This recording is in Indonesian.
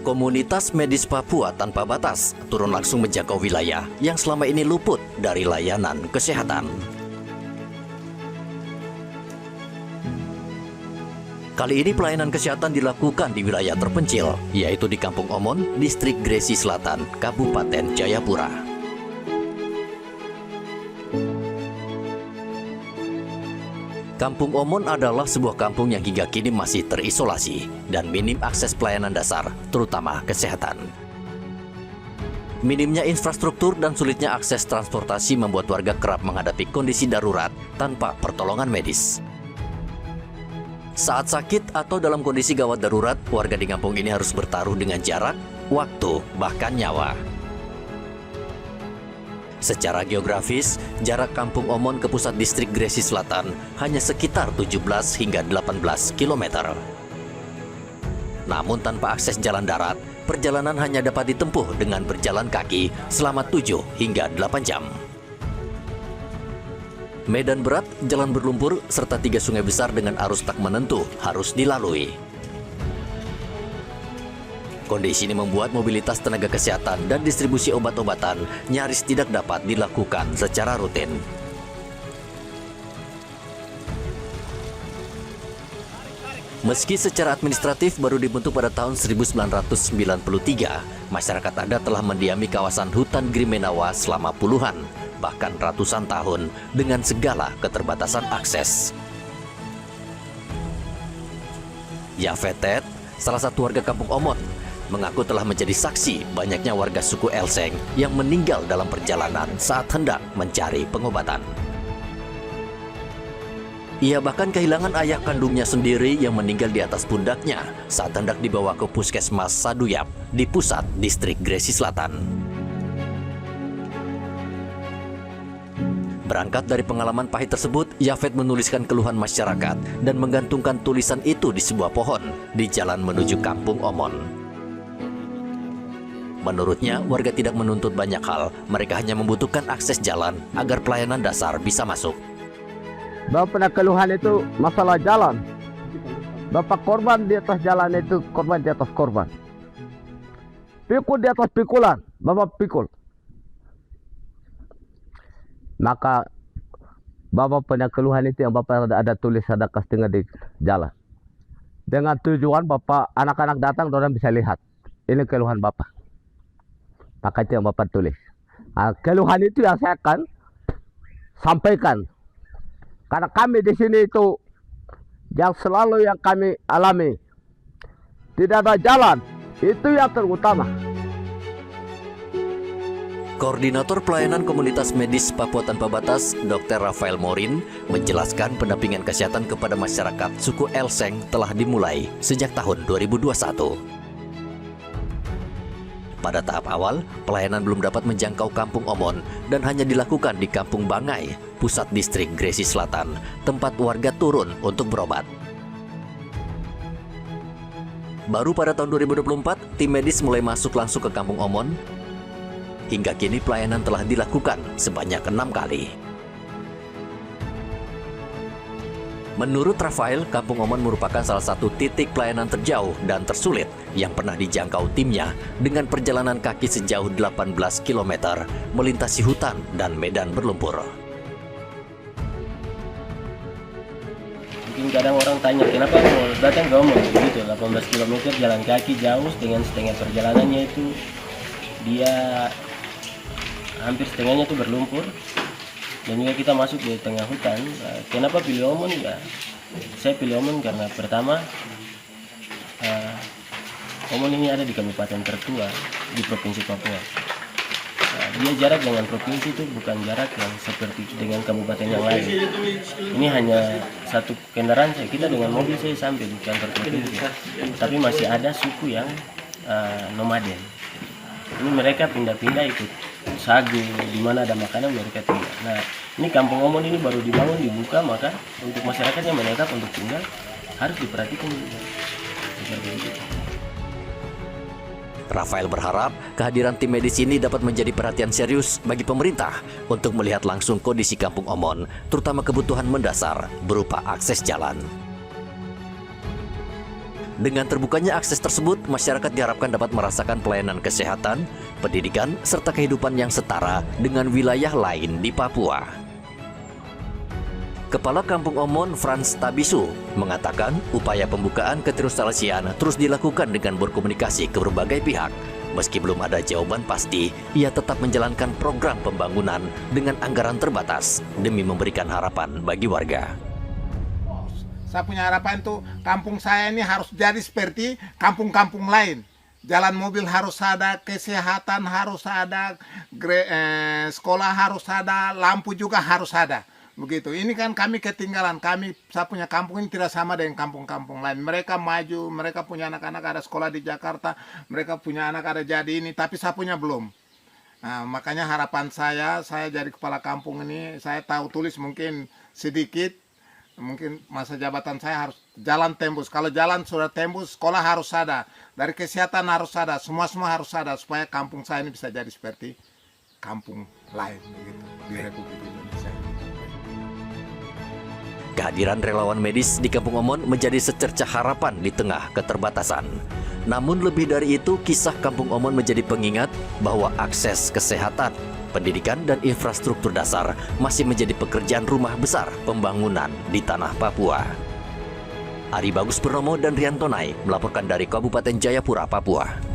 Komunitas medis Papua Tanpa Batas turun langsung menjangkau wilayah yang selama ini luput dari layanan kesehatan. Kali ini pelayanan kesehatan dilakukan di wilayah terpencil, yaitu di Kampung Omon, Distrik Gresi Selatan, Kabupaten Jayapura. Kampung Omon adalah sebuah kampung yang hingga kini masih terisolasi dan minim akses pelayanan dasar, terutama kesehatan. Minimnya infrastruktur dan sulitnya akses transportasi membuat warga kerap menghadapi kondisi darurat tanpa pertolongan medis. Saat sakit atau dalam kondisi gawat darurat, warga di kampung ini harus bertaruh dengan jarak, waktu, bahkan nyawa. Secara geografis, jarak Kampung Omon ke pusat distrik Gresi Selatan hanya sekitar 17 hingga 18 km. Namun tanpa akses jalan darat, perjalanan hanya dapat ditempuh dengan berjalan kaki selama 7 hingga 8 jam. Medan berat, jalan berlumpur, serta 3 sungai besar dengan arus tak menentu harus dilalui. Kondisi ini membuat mobilitas tenaga kesehatan dan distribusi obat-obatan nyaris tidak dapat dilakukan secara rutin. Meski secara administratif baru dibentuk pada tahun 1993, masyarakat adat telah mendiami kawasan hutan Grimenawa selama puluhan, bahkan ratusan tahun dengan segala keterbatasan akses. Yafetet, salah satu warga Kampung Omon, mengaku telah menjadi saksi banyaknya warga suku Elseng yang meninggal dalam perjalanan saat hendak mencari pengobatan. Ia bahkan kehilangan ayah kandungnya sendiri yang meninggal di atas pundaknya saat hendak dibawa ke Puskesmas Saduyap di pusat distrik Gresi Selatan. Berangkat dari pengalaman pahit tersebut, Yafet menuliskan keluhan masyarakat dan menggantungkan tulisan itu di sebuah pohon di jalan menuju Kampung Omon. Menurutnya, warga tidak menuntut banyak hal, mereka hanya membutuhkan akses jalan agar pelayanan dasar bisa masuk. Bapak keluhan itu masalah jalan. Bapak korban di atas jalan itu, korban di atas korban. Pikul di atas pikulan, Bapak pikul. Maka Bapak punya keluhan itu yang Bapak ada tulis, ada kastingan di jalan. Dengan tujuan Bapak, anak-anak datang, orang bisa lihat. Ini keluhan Bapak. Maka itu yang Bapak tulis. Nah, keluhan itu yang saya akan sampaikan. Karena kami di sini itu yang selalu yang kami alami. Tidak ada jalan. Itu yang terutama. Koordinator Pelayanan Komunitas Medis Papua Tanpa Batas, Dr. Rafael Morin, menjelaskan pendampingan kesehatan kepada masyarakat suku Elseng telah dimulai sejak tahun 2021. Pada tahap awal, pelayanan belum dapat menjangkau Kampung Omon dan hanya dilakukan di Kampung Bangai, pusat distrik Gresi Selatan, tempat warga turun untuk berobat. Baru pada tahun 2024, tim medis mulai masuk langsung ke Kampung Omon. Hingga kini pelayanan telah dilakukan sebanyak 6 kali. Menurut Rafael, Kampung Omon merupakan salah satu titik pelayanan terjauh dan tersulit yang pernah dijangkau timnya dengan perjalanan kaki sejauh 18 km melintasi hutan dan medan berlumpur. Mungkin kadang orang tanya kenapa mau datang ke Omon begitu, 18 km jalan kaki jauh dengan setengah perjalanannya itu dia hampir setengahnya itu berlumpur. Dan juga kita masuk di tengah hutan. Kenapa pilih Omon? Ya, saya pilih Omon karena pertama, Omon ini ada di kabupaten tertua di Provinsi Papua. Dia jarak dengan provinsi itu bukan jarak yang seperti dengan kabupaten yang lain. Ini hanya satu kendaraan saya, kita dengan mobil saya sampai di kantor provinsi. Tapi masih ada suku yang nomaden. Ini mereka pindah-pindah ikut sagu, di mana ada makanan mereka tinggal. Nah, ini Kampung Omon ini baru dibangun, dibuka, maka untuk masyarakat yang menetap untuk tinggal harus diperhatikan juga. Rafael berharap kehadiran tim medis ini dapat menjadi perhatian serius bagi pemerintah untuk melihat langsung kondisi Kampung Omon, terutama kebutuhan mendasar berupa akses jalan. Dengan terbukanya akses tersebut, masyarakat diharapkan dapat merasakan pelayanan kesehatan, pendidikan, serta kehidupan yang setara dengan wilayah lain di Papua. Kepala Kampung Omon Frans Tabisu mengatakan upaya pembukaan keinstalasian terus dilakukan dengan berkomunikasi ke berbagai pihak. Meski belum ada jawaban pasti, ia tetap menjalankan program pembangunan dengan anggaran terbatas demi memberikan harapan bagi warga. Saya punya harapan tuh kampung saya ini harus jadi seperti kampung-kampung lain. Jalan mobil harus ada, kesehatan harus ada, sekolah harus ada, lampu juga harus ada. Begitu. Ini kan kami ketinggalan. Saya punya kampung ini tidak sama dengan kampung-kampung lain. Mereka maju, mereka punya anak-anak ada sekolah di Jakarta, mereka punya anak ada jadi ini, tapi saya punya belum. Nah, makanya harapan saya jadi kepala kampung ini, saya tahu tulis mungkin sedikit, mungkin masa jabatan saya harus jalan tembus. Kalau jalan sudah tembus, sekolah harus ada, dari kesehatan harus ada, semua harus ada supaya kampung saya ini bisa jadi seperti kampung lain begitu di Republik Indonesia. Kehadiran relawan medis di Kampung Omon menjadi secercah harapan di tengah keterbatasan. Namun lebih dari itu, kisah Kampung Omon menjadi pengingat bahwa akses kesehatan, pendidikan, dan infrastruktur dasar masih menjadi pekerjaan rumah besar pembangunan di tanah Papua. Ari Bagus Purnomo dan Rian Tonai melaporkan dari Kabupaten Jayapura, Papua.